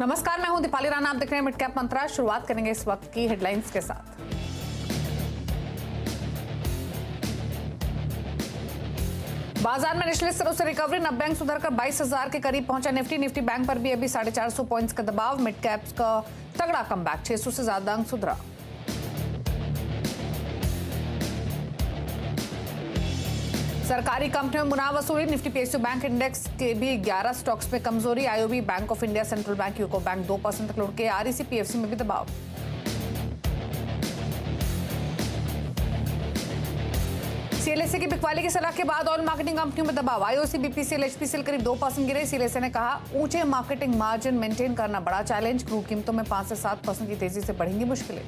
नमस्कार, मैं हूं दीपाली राणा। आप देख रहे हैं मिड कैप मंत्रा। शुरुआत करेंगे इस वक्त की हेडलाइंस के साथ। बाजार में निचले स्तरों से रिकवरी। 90 अंक सुधरकर 22,000 के करीब पहुंचा निफ्टी बैंक पर भी अभी 450 पॉइंट्स का दबाव। मिड कैप्स का तगड़ा कमबैक, 600 से ज्यादा अंक सुधरा। सरकारी कंपनियों में मुनाफा वसूली। निफ्टी पीएसयू बैंक इंडेक्स के भी 11 स्टॉक्स में कमजोरी। IOB, bank of India, central bank, UCO bank 2% तक लुढ़के के। आरईसी पीएफसी में भी दबाव। सीएलएसए की बिकवाली की सलाह के बाद ऑयल मार्केटिंग कंपनियों में दबाव। आईओसी, बीपीसीएल, एचपीसीएल करीब 2% गिरे। सीएलएसए ने कहा ऊंचे मार्केटिंग मार्जिन मेंटेन करना बड़ा चैलेंज। क्रूड कीमतों में 5 से 7% की तेजी से बढ़ेंगी मुश्किलें।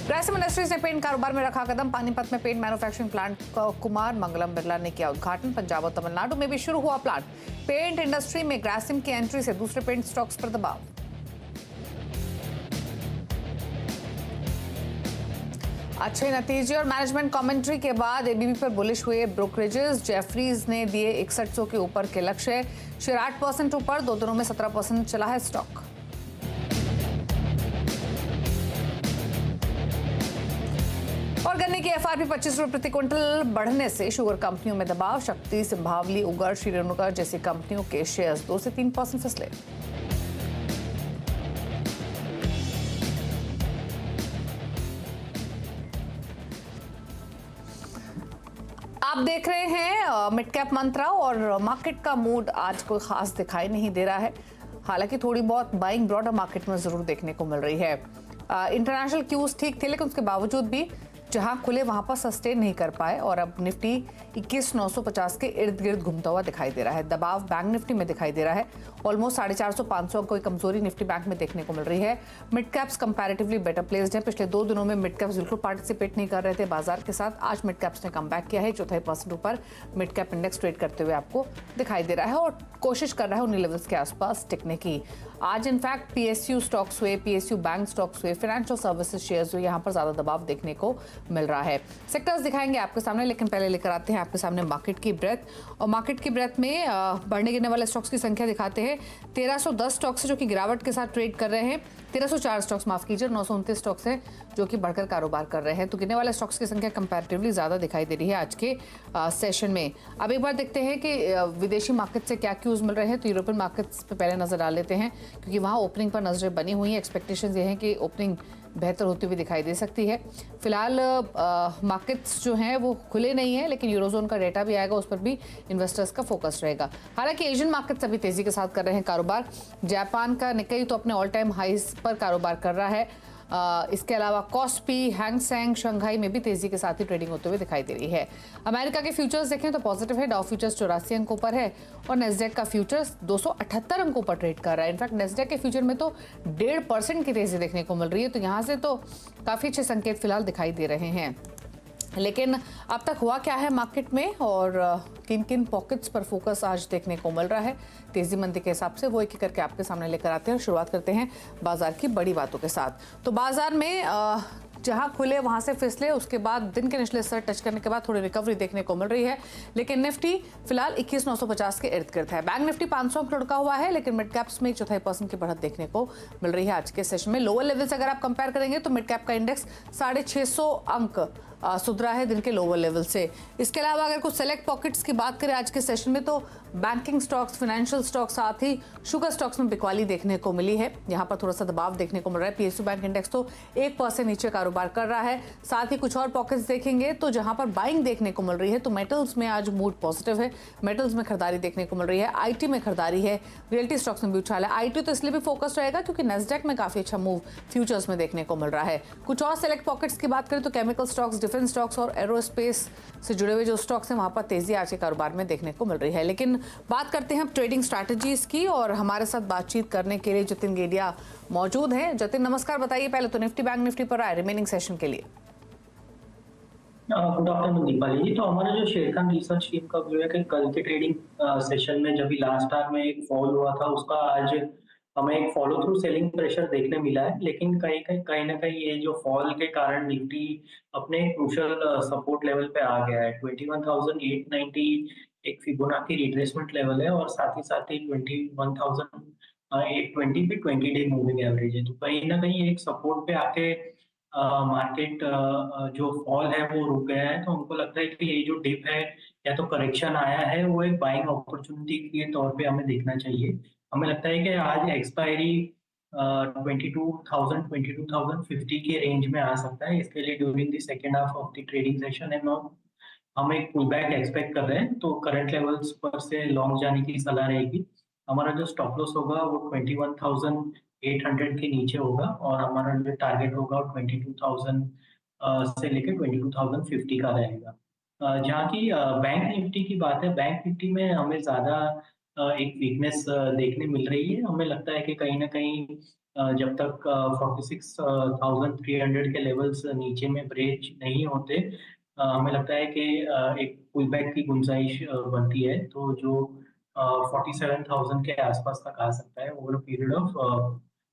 ग्रासिम इंडस्ट्रीज ने पेंट कारोबार में रखा कदम। पानीपत में पेंट मैन्युफैक्चरिंग प्लांट का कुमार मंगलम बिरला ने किया उद्घाटन। पंजाब और तमिलनाडु में भी शुरू हुआ प्लांट। पेंट इंडस्ट्री में ग्रासिम की एंट्री से दूसरे पेंट स्टॉक्स पर दबाव। अच्छे नतीजे और मैनेजमेंट कमेंट्री के बाद एबीबी पर बुलिश हुए ब्रोकरेजेस। जेफरीज ने दिए 6100 के ऊपर के लक्ष्य। शेयर 8% ऊपर, 2 दिनों में 17% चला है स्टॉक। और गन्ने की एफआरपी 25 रुपए प्रति क्विंटल बढ़ने से शुगर कंपनियों में दबाव। शक्ति, सिंभावली, उगर, श्री रेणुका जैसी कंपनियों के शेयर्स 2 से 3% फिसले। आप देख रहे हैं मिड कैप मंत्रा और मार्केट का मूड आज कोई खास दिखाई नहीं दे रहा है। हालांकि थोड़ी बहुत बाइंग ब्रॉडर मार्केट में जरूर देखने को मिल रही है। इंटरनेशनल क्यूज ठीक थे, लेकिन उसके बावजूद भी जहां खुले वहां पर सस्टेन नहीं कर पाए और अब निफ्टी 21,950 के इर्द गिर्द घूमता हुआ दिखाई दे रहा है। दबाव बैंक निफ्टी में दिखाई दे रहा है। ऑलमोस्ट 450-500 अंक की कमजोरी निफ्टी बैंक में देखने को मिल रही है। Mid caps comparatively better placed है। पिछले 2 दिनों में मिड कैप्स बिल्कुल पार्टिसिपेट नहीं कर रहे थे बाजार के साथ। आज मिड कैप्स ने कमबैक किया है। 0.25% ऊपर मिड कैप इंडेक्स ट्रेड करते हुए आपको दिखाई दे रहा है और कोशिश कर रहा है उन्हीं लेवल्स के आसपास टिकने की। आज इनफैक्ट पीएसयू स्टॉक्स हुए, पीएसयू बैंक स्टॉक्स हुए, फाइनेंशियल सर्विसेज शेयर्स हुए, यहाँ पर ज्यादा दबाव देखने को मिल रहा है। सेक्टर्स दिखाएंगे आपके सामने, लेकिन पहले लेकर आते हैं आपके सामने मार्केट की ब्रेथ। और मार्केट की ब्रेथ में बढ़ने गिरने वाले स्टॉक्स की संख्या दिखाते हैं। 1310 स्टॉक्स है जो कि गिरावट के साथ ट्रेड कर रहे हैं। 1304 स्टॉक्स, माफ कीजिए, 929 स्टॉक्स हैं जो कि बढ़कर कारोबार कर रहे हैं। तो गिरने वाले स्टॉक्स की संख्या कंपैरेटिवली ज्यादा दिखाई दे रही है आज के सेशन में। अब एक बार देखते हैं कि विदेशी मार्केट से क्या क्यूज मिल रहे हैं। तो यूरोपियन मार्केट्स पे पहले नजर डाल लेते हैं, क्योंकि वहां ओपनिंग पर नजरें बनी हुई हैं। एक्सपेक्टेशंस ये हैं कि ओपनिंग बेहतर होती हुई दिखाई दे सकती है। फिलहाल मार्केट्स जो हैं वो खुले नहीं हैं, लेकिन यूरोजोन का डेटा भी आएगा, उस पर भी इन्वेस्टर्स का फोकस रहेगा। हालांकि एशियन मार्केट्स अभी तेजी के साथ कर रहे हैं कारोबार। जापान का निक्केई तो अपने ऑल टाइम हाईज पर कारोबार कर रहा है। इसके अलावा कॉस्पी, हैंगसेंग, शंघाई में भी तेजी के साथ ही ट्रेडिंग होते हुए दिखाई दे रही है। अमेरिका के फ्यूचर्स देखें तो पॉजिटिव है। डाउ फ्यूचर्स 84 अंकों पर है और नेस्डैक का फ्यूचर्स 278 अंकों पर ट्रेड कर रहा है। इनफैक्ट नेस्डैक के फ्यूचर में तो 1.5% की तेजी देखने को मिल रही है। तो यहाँ से तो काफी अच्छे संकेत फिलहाल दिखाई दे रहे हैं। लेकिन अब तक हुआ क्या है मार्केट में और किन किन पॉकेट्स पर फोकस आज देखने को मिल रहा है तेजी मंदी के हिसाब से, वो एक एक करके आपके सामने लेकर आते हैं। शुरुआत करते हैं बाजार की बड़ी बातों के साथ। तो बाजार में जहां खुले वहां से फिसले, उसके बाद दिन के निचले स्तर टच करने के बाद थोड़ी रिकवरी देखने को मिल रही है। लेकिन निफ्टी फिलहाल 21,950 के इर्द गिर्द है। बैंक निफ्टी 500 अंक लुढ़का हुआ है, लेकिन मिड कैप्स में 1/4% की बढ़त देखने को मिल रही है आज के सेशन में। लोअर लेवल से अगर आप कंपेयर करेंगे तो मिड कैप का इंडेक्स 650 अंक सुधरा है दिन के लोअर लेवल से। इसके अलावा अगर कुछ सेलेक्ट पॉकेट्स की बात करें आज के सेशन में, तो बैंकिंग स्टॉक्स, फाइनेंशियल स्टॉक्स, साथ ही शुगर स्टॉक्स में बिकवाली देखने को मिली है। यहाँ पर थोड़ा सा दबाव देखने को मिल रहा है। पीएसयू बैंक इंडेक्स तो 1% नीचे कारोबार कर रहा है। साथ ही कुछ और पॉकेट्स देखेंगे तो जहां पर बाइंग देखने को मिल रही है, तो मेटल्स में आज मूड पॉजिटिव है। मेटल्स में खरीदारी देखने को मिल रही है। आईटी में खरीदारी है। रियल्टी स्टॉक्स में भी उछाल है। आईटी तो इसलिए भी फोकस रहेगा क्योंकि नेस्डैक में काफी अच्छा मूव फ्यूचर्स में देखने को मिल रहा है। कुछ और सेलेक्ट पॉकेट्स की बात करें तो केमिकल स्टॉक्स, डिफेंस स्टॉक्स और एरोस्पेस से जुड़े हुए जो स्टॉक्स हैं वहां पर तेजी आज के कारोबार में देखने को मिल रही है। लेकिन बात करते हैं ट्रेडिंग स्ट्रैटेजीज की और हमारे साथ बातचीत करने के लिए जतिन गेडिया मौजूद हैं। जतिन नमस्कार, बताइए पहले तो निफ्टी बैंक निफ्टी पर आए रिमेनिंग सेशन के लिए। गुड आफ्टरनून दीपाली जी। तो हमारा जो शेरखान रिसर्च टीम का व्यू है कि कल के ट्रेडिंग सेशन में जब भी लास्ट आवर में एक फॉल हुआ था, उसका आज हमें एक फॉलो थ्रू सेलिंग प्रेशर देखने मिला है, लेकिन कहीं ना कहीं ये जो फॉल के कारण निफ्टी अपने क्रूशियल सपोर्ट लेवल पे आ गया है। 21,890 एक फिबोनाची रिट्रेसमेंट लेवल है, और साथ ही 21,820 पे 20 डे मूविंग एवरेज है। तो कहीं ना कहीं एक सपोर्ट पे आके मार्केट जो फॉल है वो रुक गया है। तो हमको लगता है कि ये जो डिप है या तो करेक्शन आया है, वो एक बाइंग अपॉर्चुनिटी के तौर पे हमें देखना चाहिए। हमें लगता है कि आज एक्सपायरी 22,050 के रेंज में आ सकता है। इसके लिए during the second half of the trading session and हम एक पुल बैक एक्सपेक्ट कर रहे हैं, तो करंट लेवल्स पर से लॉन्ग जाने की सलाह रहेगी। हमारा जो स्टॉप लॉस होगा वो 21,800 के नीचे होगा, और हमारा जो टारगेट होगा वो 22,000 से लेकर 22,050 का रहेगा। जहाँ की बैंक निफ्टी की बात है, बैंक निफ्टी में हमें ज़्यादा एक वीकनेस देखने मिल रही है। हमें लगता है कि कहीं न कहीं जब तक 46,300 के लेवल्स नीचे में ब्रेच नहीं होते, हमें लगता है कि एक पुल बैक की गुंजाइश बनती है। तो जो 47,000 के आसपास तक आ सकता है over a period of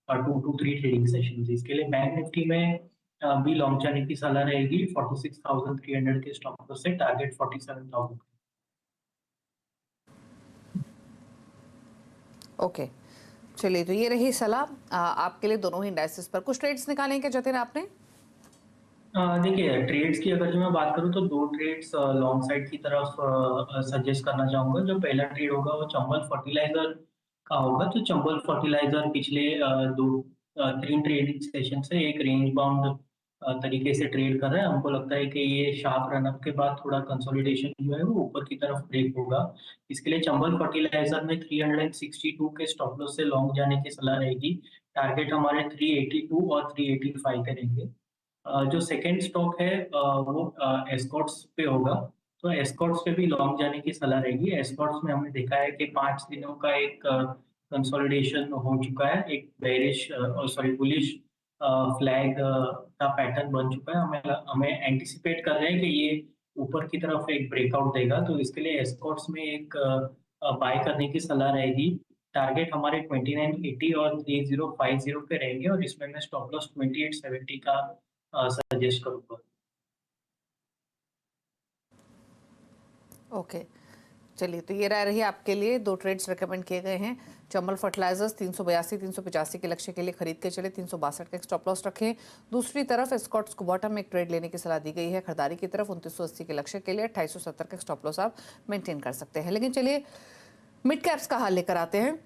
2 to 3 trading sessions. इसके लिए बैंक निफ्टी में भी लॉन्ग जाने की सलाह रहेगी। 46,300 के स्टॉप लॉस से टारगेट 47,000। ओके, चलिए तो ये रही सलाह आपके लिए दोनों ही इंडाइसेस पर। कुछ ट्रेड्स निकाले क्या जतिन आपने? देखिए, ट्रेड्स की अगर जो मैं बात करूँ तो 2 ट्रेड्स लॉन्ग साइड की तरफ सजेस्ट करना चाहूँगा। जो पहला ट्रेड होगा वो चंबल फर्टिलाइज़र का होगा। तो चंबल फर्टिलाइज़र पिछले 3 ट्रेडिंग सेशन से एक रेंज बाउंड तरीके से ट्रेड कर रहा है। हमको लगता है कि ये शार्प रन अप के बाद थोड़ा कंसोलिडेशन जो है वो ऊपर की तरफ ब्रेक होगा। इसके लिए चंबल फर्टिलाइज़र में 362 के स्टॉप लॉस से लॉन्ग जाने की सलाह रहेगी। टारगेट हमारे 382 और 385 के रहेंगे। जो सेकंड स्टॉक है वो एस्कॉर्ट्स पे होगा। तो एस्कॉर्ट्स पे भी लॉन्ग जाने की सलाह रहेगी। एस्कॉर्ट्स में हमने देखा है कि 5 दिनों का एक कंसोलिडेशन हो चुका है। एक बेयरिश सॉरी बुलिश फ्लैग का पैटर्न बन चुका है। हमें एंटिसिपेट कर रहे हैं कि ये ऊपर की तरफ एक ब्रेकआउट देगा। तो इसके लिए एस्कॉर्ट्स में एक बाय करने की सलाह रहेगी। टारगेट हमारे 2980 और 3050 पे रहेंगे, और इसमें मैं स्टॉप लॉस 2870 का सजेस्ट करूँगा। ओके, चलिए तो ये राय रही आपके लिए। 2 ट्रेड्स रिकमेंड किए गए हैं। चंबल फर्टिलाइजर्स 382 385 के लक्ष्य के लिए खरीद के चले, 362 का स्टॉप लॉस रखें। दूसरी तरफ एस्कॉर्ट्स को बॉटम में एक ट्रेड लेने की सलाह दी गई है खरीदारी की तरफ 2980 के लक्ष्य के लिए। 2870 का स्टॉप लॉस आप मेंटेन कर सकते हैं। लेकिन चलिए मिड कैप्स का हाल लेकर आते हैं।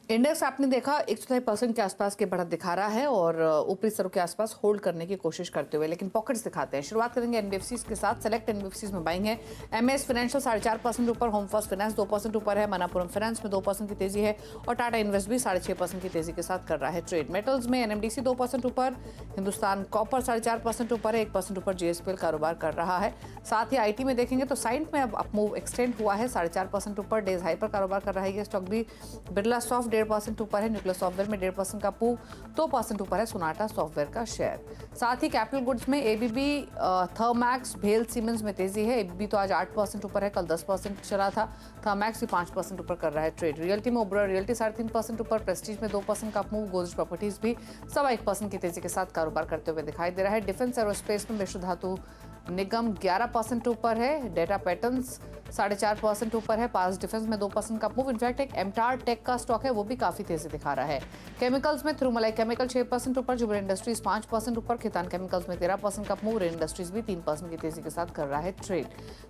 इंडेक्स आपने देखा 1.4% के आसपास की बढ़त दिखा रहा है और ऊपरी स्तरों के आसपास होल्ड करने की कोशिश करते हुए, लेकिन पॉकेट्स दिखाते हैं। शुरुआत करेंगे एनबीएफसीज के साथ। सेलेक्ट एनबीएफसीज में बाइंग है। एमएस फाइनेंशियल 4.5% ऊपर, होम फर्स्ट फाइनेंस 2% ऊपर है, मनापुरम फाइनेंस में 2% की तेजी है, और टाटा इन्वेस्ट भी 6.5% की तेजी के साथ कर रहा है ट्रेड। मेटल्स में एनएमडीसी 2% ऊपर, हिंदुस्तान कॉपर 4.5% ऊपर है, 1% ऊपर जीएसपीएल कारोबार कर रहा है। साथ ही आईटी में देखेंगे तो साइंट में अब मूव एक्सटेंड हुआ है, 4.5% ऊपर, डेज हाई पर कारोबार कर रहा है ये स्टॉक भी। बिरला सॉफ्ट 1.5% ऊपर है, न्यूक्लियर सॉफ्टवेयर में 1.5% का मूव, 2% ऊपर है सोनाटा सॉफ्टवेयर का शेयर। साथ ही कैपिटल गुड्स में एबीबी, थर्मैक्स, भेल, सीमेंस में तेजी है। एबीबी तो आज 8% ऊपर है, कल 10% चला था। थर्मैक्स भी 5% ऊपर कर रहा है ट्रेड। रियल्टी में ओबरा रियल्टी 3.5% ऊपर, प्रेस्टीज में 2% का मूव, गोदरेज प्रॉपर्टीज भी 1% की तेजी के साथ कारोबार करते हुए दिखाई दे रहा है। डिफेंस एरोस्पेस में मिश्र धातु निगम 11% ऊपर है, डेटा पैटर्न्स 4.5% ऊपर है, पास डिफेंस में 2% का मूव। इनफैक्ट एक एमटार टेक का स्टॉक है वो भी काफी तेजी दिखा रहा है। केमिकल्स में थ्रूमलाई केमिकल 6% ऊपर, जुबिल इंडस्ट्रीज 5% ऊपर, खितान केमिकल्स में 13% का मूव, रेन इंडस्ट्रीज भी 3% की तेजी के साथ कर रहा है ट्रेड।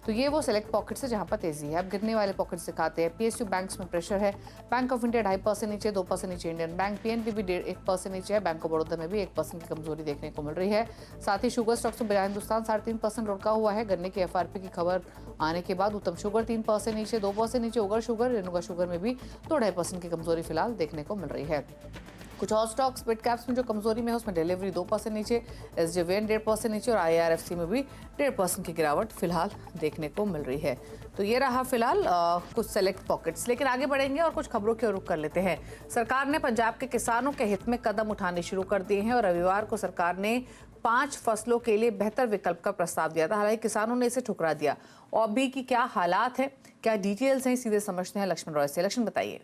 तो ये वो सिलेक्ट पॉकेट्स है जहां पर तेजी है। अब गिरने वाले पॉकेट्स दिखाते हैं। पीएसयू बैंक्स में प्रेशर है। बैंक ऑफ इंडिया 2.5% नीचे, 2% नीचे इंडियन बैंक, पीएनबी भी 1% नीचे है, बैंक ऑफ बड़ौदा में भी 1% की कमजोरी देखने को मिल रही है। साथ ही शुगर स्टॉक्स में बजाय हिंदुस्तान 3.5% लुढ़का हुआ है। गन्ने की एफआरपी की खबर आने के बाद उत्तम शुगर 3% नीचे, 2% नीचे उगर शुगर, रेणुका शुगर में भी 2.5% की कमजोरी फिलहाल देखने को मिल रही है। कुछ और स्टॉक्स मिड कैप्स में जो कमजोरी में है उसमें डिलीवरी 2% नीचे, एसजेवीएन 1.5% नीचे, और आईआरएफसी में भी 1.5% की गिरावट फिलहाल देखने को मिल रही है। तो ये रहा फिलहाल कुछ सेलेक्ट पॉकेट्स। लेकिन आगे बढ़ेंगे और कुछ खबरों की ओर रुख कर लेते हैं। सरकार ने पंजाब के किसानों के हित में कदम उठाने शुरू कर दिए हैं, और रविवार को सरकार ने 5 फसलों के लिए बेहतर विकल्प का प्रस्ताव दिया था। हालांकि किसानों ने इसे ठुकरा दिया। और भी की क्या हालात है, क्या डिटेल्स हैं, सीधे समझते हैं लक्ष्मण रॉय से। लक्ष्मण बताइए।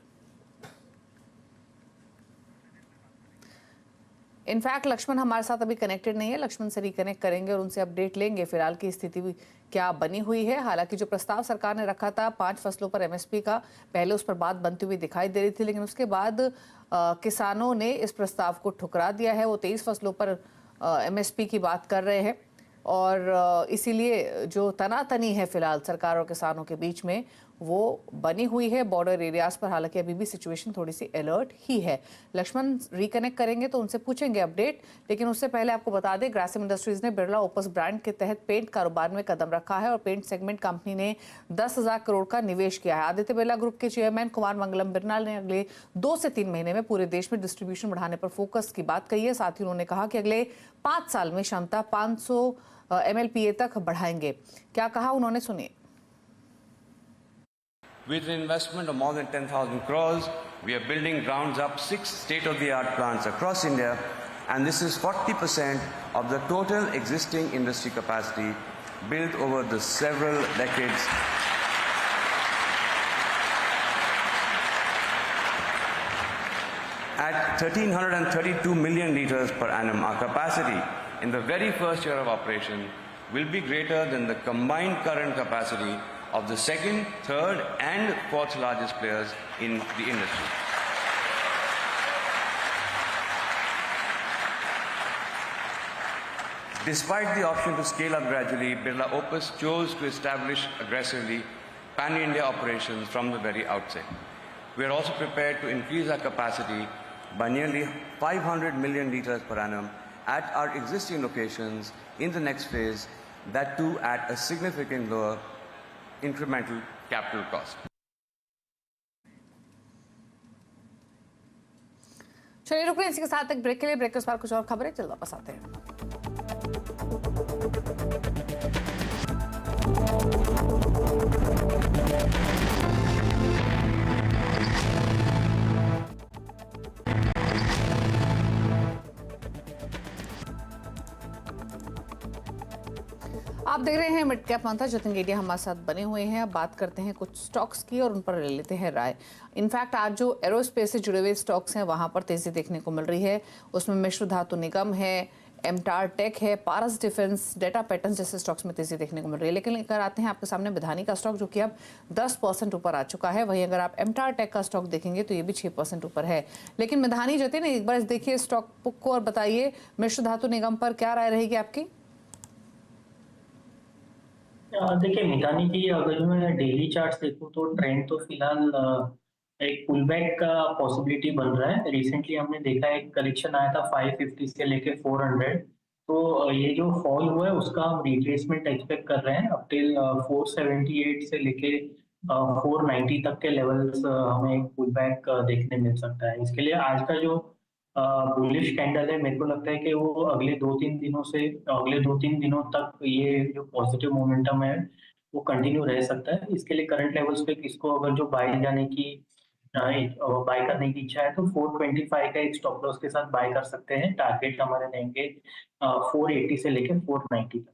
इनफैक्ट लक्ष्मण हमारे साथ अभी कनेक्टेड नहीं है, लक्ष्मण से रिकनेक्ट करेंगे और उनसे अपडेट लेंगे फिलहाल की स्थिति भी क्या बनी हुई है। हालांकि जो प्रस्ताव सरकार ने रखा था 5 फसलों पर एमएसपी का, पहले उस पर बात बनती हुई दिखाई दे रही थी, लेकिन उसके बाद किसानों ने इस प्रस्ताव को ठुकरा दिया है। वो 23 फसलों पर एमएसपी की बात कर रहे हैं और इसीलिए जो तनातनी है फिलहाल सरकार और किसानों के बीच में वो बनी हुई है बॉर्डर एरियाज पर। हालांकि अभी भी सिचुएशन थोड़ी सी अलर्ट ही है। लक्ष्मण रिकनेक्ट करेंगे तो उनसे पूछेंगे अपडेट, लेकिन उससे पहले आपको बता दें ग्रासिम इंडस्ट्रीज ने बिरला ओपस ब्रांड के तहत पेंट कारोबार में कदम रखा है और पेंट सेगमेंट कंपनी ने 10,000 करोड़ का निवेश किया है। आदित्य बिरला ग्रुप के चेयरमैन कुमार मंगलम बिरला ने अगले 2 से 3 महीने में पूरे देश में डिस्ट्रीब्यूशन बढ़ाने पर फोकस की बात कही है। साथ ही उन्होंने कहा कि अगले 5 साल में क्षमता 500 MLPA तक बढ़ाएंगे। क्या कहा उन्होंने, सुनिए। With an investment of more than 10,000 crores, we are building grounds up 6 state-of-the-art plants across India, and this is 40% of the total existing industry capacity built over the several decades. At 1,332 million liters per annum, our capacity in the very first year of operation will be greater than the combined current capacity of the second, third and fourth largest players in the industry. Despite the option to scale up gradually, Birla Opus chose to establish aggressively pan-India operations from the very outset. We are also prepared to increase our capacity by nearly 500 million liters per annum at our existing locations in the next phase, that too at a significant lower incremental capital cost. चलिए रुक रहे हैं इसी के साथ एक break के लिए। ब्रेक के बाद कुछ और खबरें जल्द वापस आते हैं। आप देख रहे हैं मिड कैप मंथन, जतिन गेडिया हमारे साथ बने हुए हैं। अब बात करते हैं कुछ स्टॉक्स की और उन पर ले लेते हैं राय। इनफैक्ट आज जो एरोस्पेस से जुड़े हुए स्टॉक्स हैं वहां पर तेजी देखने को मिल रही है। उसमें मिश्र धातु निगम है, एमटार टेक है, पारस डिफेंस, डेटा पैटर्न जैसे स्टॉक्स में तेजी देखने को मिल रही है। लेकिन लेकर आते हैं आपके सामने विधानी का स्टॉक जो कि अब 10% ऊपर आ चुका है। वहीं अगर आप एमटार टेक का स्टॉक देखेंगे तो ये भी 6% ऊपर है। लेकिन विधानी जतिन एक बार देखिए स्टॉक बुक को और बताइए मिश्र धातु निगम पर क्या राय रहेगी आपकी? देखिए मितानी की अगर जो मैं डेली चार्ट्स देखूं तो ट्रेंड तो फिलहाल एक पुल बैक का पॉसिबिलिटी बन रहा है। रिसेंटली हमने देखा एक करेक्शन आया था 550 से लेके 400, तो ये जो फॉल हुआ है उसका हम रिट्रेसमेंट एक्सपेक्ट कर रहे हैं अप टिल 478 से लेके 490 तक के लेवल्स हमें एक पुल बैक देखने मिल सकता है। इसके लिए आज का जो बुलिश कैंडल है मेरे को लगता है कि वो अगले 2-3 दिनों तक ये जो पॉजिटिव मोमेंटम है वो कंटिन्यू रह सकता है। इसके लिए करंट लेवल्स पे किसको अगर जो बाय करने की इच्छा है तो 425 का एक स्टॉप लॉस के साथ बाय कर सकते हैं। टारगेट हमारे रहेंगे 480 से लेकर 490 तक।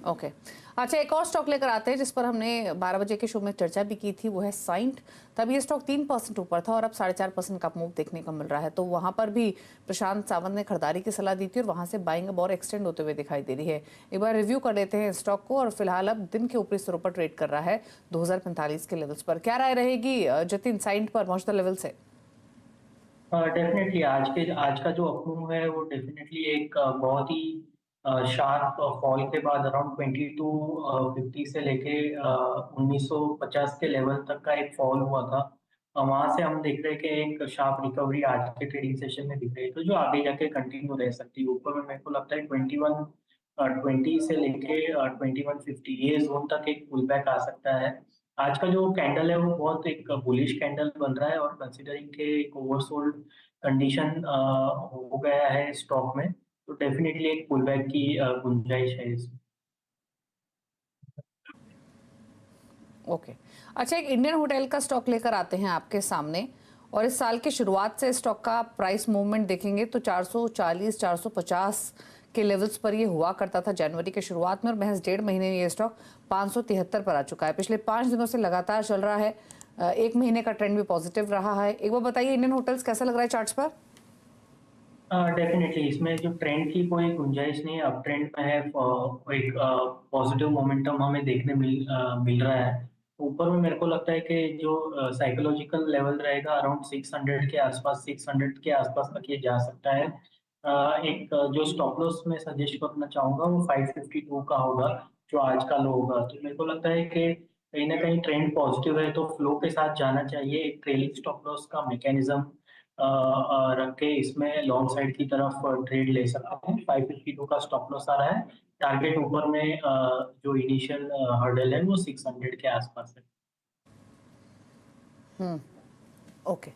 ओके अच्छा, एक और स्टॉक लेकर आते हैं जिस पर हमने 12 बजे के शो में चर्चा भी की थी, वो है साइंट। तब ये स्टॉक 3% ऊपर था और अब 4.5% का मूव देखने को मिल रहा है। तो वहां पर भी प्रशांत सावंत ने खरीदारी की सलाह दी थी और वहां से बाइंग अब और एक्सटेंड होते हुए दिखाई दे रही है। एक बार रिव्यू कर लेते हैं स्टॉक को और फिलहाल अब दिन के ऊपरी स्तरों पर ट्रेड कर रहा है 2045 के लेवल्स पर। क्या राय रहेगी जतिन साइंट पर मौजूदा लेवल से? डेफिनेटली आज का जो अपमूव है वो डेफिनेटली एक बहुत ही शार्प फॉल के बाद अराउंड 2250 से लेके 1950 के लेवल तक का एक फॉल हुआ था। वहां से हम देख रहे हैं कि एक शार्प रिकवरी आज के ट्रेडिंग सेशन में दिख रही है, तो जो आगे जाके कंटिन्यू रह सकती है। ऊपर में मेरे को लगता है 2120 से लेके 2150 ये जोन तक एक पुल बैक आ सकता है। आज का जो कैंडल है वो बहुत एक बुलिश कैंडल बन रहा है और कंसीडरिंग के एक ओवरसोल्ड कंडीशन हो गया है स्टॉक में, तो डेफिनेटली एक पुल बैक की गुंजाइश है इसमें। ओके अच्छा, एक इंडियन होटल का स्टॉक लेकर आते हैं आपके सामने और इस साल की शुरुआत से स्टॉक का प्राइस मूवमेंट देखेंगे तो 440 450 के लेवल्स पर ये हुआ करता था जनवरी के शुरुआत में और महज 1.5 महीने में ये स्टॉक 573 पर आ चुका है। पिछले 5 दिनों से लगातार चल रहा है एक महीने का ट्रेंड भी पॉजिटिव रहा है। एक बार बताइए इंडियन होटल्स कैसा लग रहा है चार्ट्स पर? डेफिनेटली इसमें जो ट्रेंड की कोई गुंजाइश नहीं है, अप ट्रेंड में है। एक पॉजिटिव मोमेंटम हमें देखने मिल रहा है। ऊपर में मेरे को लगता है कि जो साइकोलॉजिकल लेवल रहेगा अराउंड 600 के आसपास, 600 के आसपास तक ये जा सकता है। जो स्टॉप लॉस मैं सजेस्ट करना चाहूँगा वो 552 का होगा, जो आज का लो होगा। तो मेरे को लगता है कि कहीं न कहीं ट्रेंड पॉजिटिव है तो फ्लो के साथ जाना चाहिए। एक ट्रेलिंग स्टॉप लॉस का मैकेनिज़्म रख के इसमें लॉन्ग साइड की तरफ ट्रेड ले सकते हैं। 552 का स्टॉप लॉस आ रहा है। टारगेट ऊपर में जो इनिशियल हर्डल है वो 600 के आसपास है। ओके,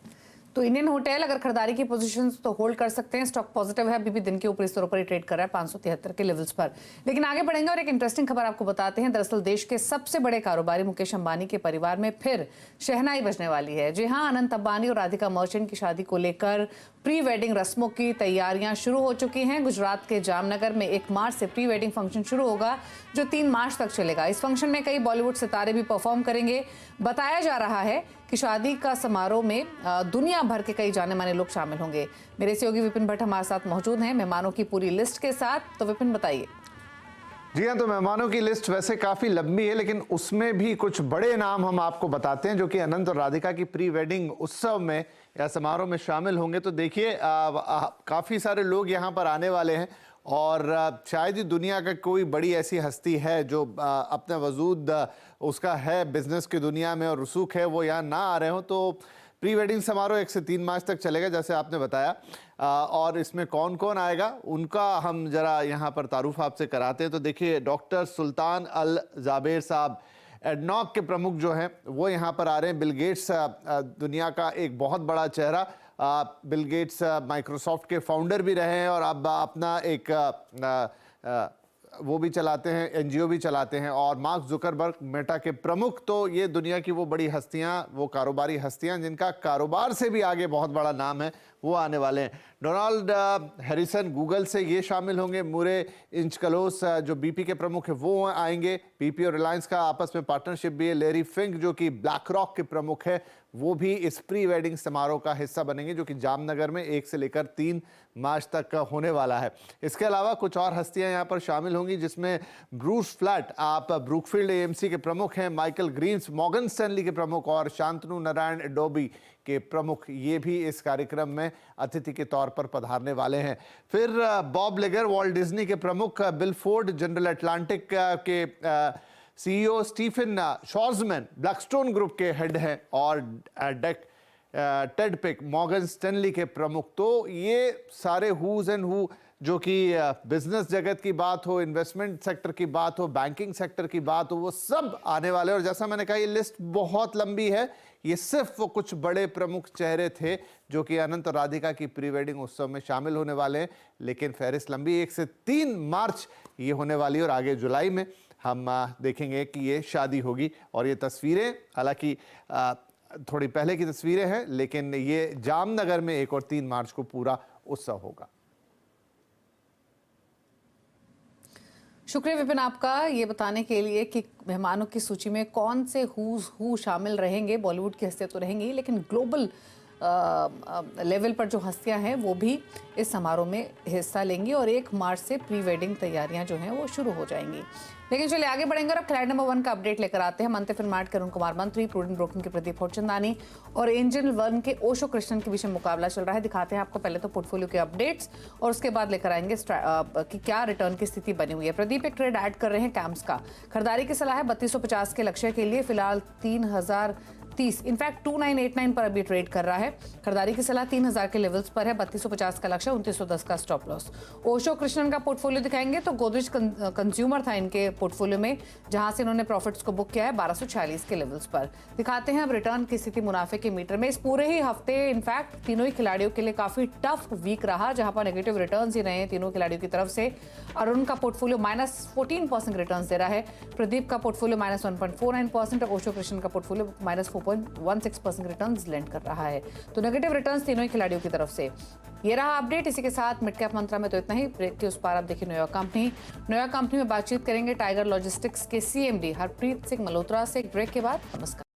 तो इंडियन होटल अगर खरीदारी की पोजीशंस तो होल्ड कर सकते हैं। स्टॉक पॉजिटिव है, अभी भी दिन के ऊपरी स्तरों पर ही ट्रेड कर रहा है 573 के लेवल्स पर। लेकिन आगे बढ़ेंगे और एक इंटरेस्टिंग खबर आपको बताते हैं। दरअसल देश के सबसे बड़े कारोबारी मुकेश अंबानी के परिवार में फिर शहनाई बजने वाली है। जी हां, अनंत अंबानी और राधिका मर्चेंट की शादी को लेकर प्री वेडिंग रस्मों की तैयारियां शुरू हो चुकी हैं। गुजरात के जामनगर में 1 मार्च से प्री वेडिंग फंक्शन शुरू होगा जो 3 मार्च तक चलेगा। इस फंक्शन में कई बॉलीवुड सितारे भी परफॉर्म करेंगे। बताया जा रहा है कि शादी का समारोह में दुनिया भर के कई जाने माने लोग शामिल होंगे। मेरे सहयोगी विपिन भट्ट हमारे साथ मौजूद हैं मेहमानों की पूरी लिस्ट के साथ। तो विपिन बताइए। जी हाँ, तो मेहमानों की लिस्ट वैसे काफ़ी लंबी है, लेकिन उसमें भी कुछ बड़े नाम हम आपको बताते हैं जो कि अनंत और राधिका की प्री वेडिंग उत्सव में या समारोह में शामिल होंगे। तो देखिए काफ़ी सारे लोग यहाँ पर आने वाले हैं और शायद ही दुनिया का कोई बड़ी ऐसी हस्ती है जो अपना वजूद उसका है बिजनेस की दुनिया में और रसूख है वो यहाँ ना आ रहे हो। तो प्री वेडिंग समारोह 1 से 3 मार्च तक चलेगा जैसे आपने बताया। और इसमें कौन कौन आएगा उनका हम जरा यहाँ पर तारुफ आपसे कराते हैं। तो देखिए डॉक्टर सुल्तान अल जाबेर साहब एडनॉक के प्रमुख जो हैं वो यहाँ पर आ रहे हैं। बिल गेट्स दुनिया का एक बहुत बड़ा चेहरा, बिल गेट्स माइक्रोसॉफ्ट के फाउंडर भी रहे हैं और अब अपना एक वो भी चलाते हैं, एनजीओ भी चलाते हैं। और मार्क जुकरबर्ग मेटा के प्रमुख, तो ये दुनिया की वो बड़ी हस्तियां, वो कारोबारी हस्तियां जिनका कारोबार से भी आगे बहुत बड़ा नाम है, वो आने वाले हैं। डोनाल्ड हैरिसन गूगल से ये शामिल होंगे। मुरे इंचकलोस जो बीपी के प्रमुख है वो आएंगे। बीपी और रिलायंस का आपस में पार्टनरशिप भी है। लेरी फिंक जो कि ब्लैक रॉक के प्रमुख है वो भी इस प्री वेडिंग समारोह का हिस्सा बनेंगे जो कि जामनगर में 1 से लेकर 3 मार्च तक होने वाला है। इसके अलावा कुछ और हस्तियां यहाँ पर शामिल होंगी जिसमें ब्रूस फ्लैट, आप ब्रुकफील्ड एएमसी के प्रमुख हैं, माइकल ग्रीन्स मॉर्गन स्टैनली के प्रमुख और शांतनु नारायण एडोबी के प्रमुख, ये भी इस कार्यक्रम में अतिथि के तौर पर पधारने वाले हैं। फिर बॉब लेगर वॉल्ट डिज्नी के प्रमुख, बिल फोर्ड जनरल अटलांटिक के सीईओ, स्टीफन शॉर्जमैन ब्लैकस्टोन ग्रुप के हेड हैं और टेड पिक मॉर्गन स्टैनली के प्रमुख। तो ये सारे हुज एंड हु जो कि बिजनेस जगत की बात हो, इन्वेस्टमेंट सेक्टर की बात हो, बैंकिंग सेक्टर की बात हो, वो सब आने वाले। और जैसा मैंने कहा ये लिस्ट बहुत लंबी है। ये सिर्फ वो कुछ बड़े प्रमुख चेहरे थे जो कि अनंत और राधिका की प्री वेडिंग उत्सव में शामिल होने वाले हैं। लेकिन फहरिस्त लंबी, 1 से 3 मार्च ये होने वाली है और आगे जुलाई में हम देखेंगे कि ये शादी होगी। और ये तस्वीरें हालांकि थोड़ी पहले की तस्वीरें हैं, लेकिन ये जामनगर में 1 और 3 मार्च को पूरा उत्सव होगा। शुक्रिया विपिन आपका ये बताने के लिए कि मेहमानों की सूची में कौन से हु शामिल रहेंगे। बॉलीवुड की हस्तियां तो रहेंगी लेकिन ग्लोबल लेवल पर जो हस्तियां हैं वो भी इस समारोह में हिस्सा लेंगी और 1 मार्च से प्री वेडिंग तैयारियां जो हैं वो शुरू हो जाएंगी। लेकिन चलिए आगे बढ़ेंगे और अब खिलाड़ी नंबर 1 का अपडेट लेकर आते हैं। मंत्रि फिल्मार्ट के अरुण कुमार मंत्री, प्रूडेंट ब्रोकिंग के प्रदीप होचंदानी और एंजल वन के ओशो कृष्णन के बीच में मुकाबला चल रहा है। दिखाते हैं आपको पहले तो पोर्टफोलियो के अपडेट्स और उसके बाद लेकर आएंगे कि क्या रिटर्न की स्थिति बनी हुई है। प्रदीप एक ट्रेड ऐड कर रहे हैं कैम्स का। खरीदारी की सलाह है 3250 के लक्ष्य के लिए, फिलहाल 3030 इनफैक्ट 2989 पर अभी ट्रेड कर रहा है। खरीदारी की सलाह 3000 के लेवल्स पर है। 3250 का लक्ष्य, 2910 का स्टॉप लॉस। ओशो कृष्णन का पोर्टफोलियो दिखाएंगे तो गोदरेज कंज्यूमर था इनके पोर्टफोलियो में, जहां से इन्होंने प्रॉफिट्स को बुक किया है 1246 के लेवल्स पर। दिखाते हैं अब रिटर्न की स्थिति मुनाफे के मीटर में। इस पूरे ही हफ्ते इनफैक्ट तीनों ही खिलाड़ियों के लिए काफी टफ वीक रहा, जहां पर नेगेटिव रिटर्न्स ही रहे हैं तीनों खिलाड़ियों की तरफ से। अरुण का पोर्टफोलियो -14% रिटर्न्स दे रहा है, प्रदीप का पोर्टफोलियो -1.49% और ओशो कृष्णन का पोर्टफोलियो -4.16% रिटर्न्स लेंड कर रहा है। तो नेगेटिव रिटर्न्स तीनों ही खिलाड़ियों की तरफ से। ये रहा अपडेट। इसी के साथ मिड कैप मंत्रा में तो इतना ही। ब्रेक के उस पार आप देखिए न्यूयॉर्क कंपनी। न्यूयॉर्क कंपनी में बातचीत करेंगे टाइगर लॉजिस्टिक्स के सीएमडी हरप्रीत सिंह मल्होत्रा से। ब्रेक के बाद नमस्कार।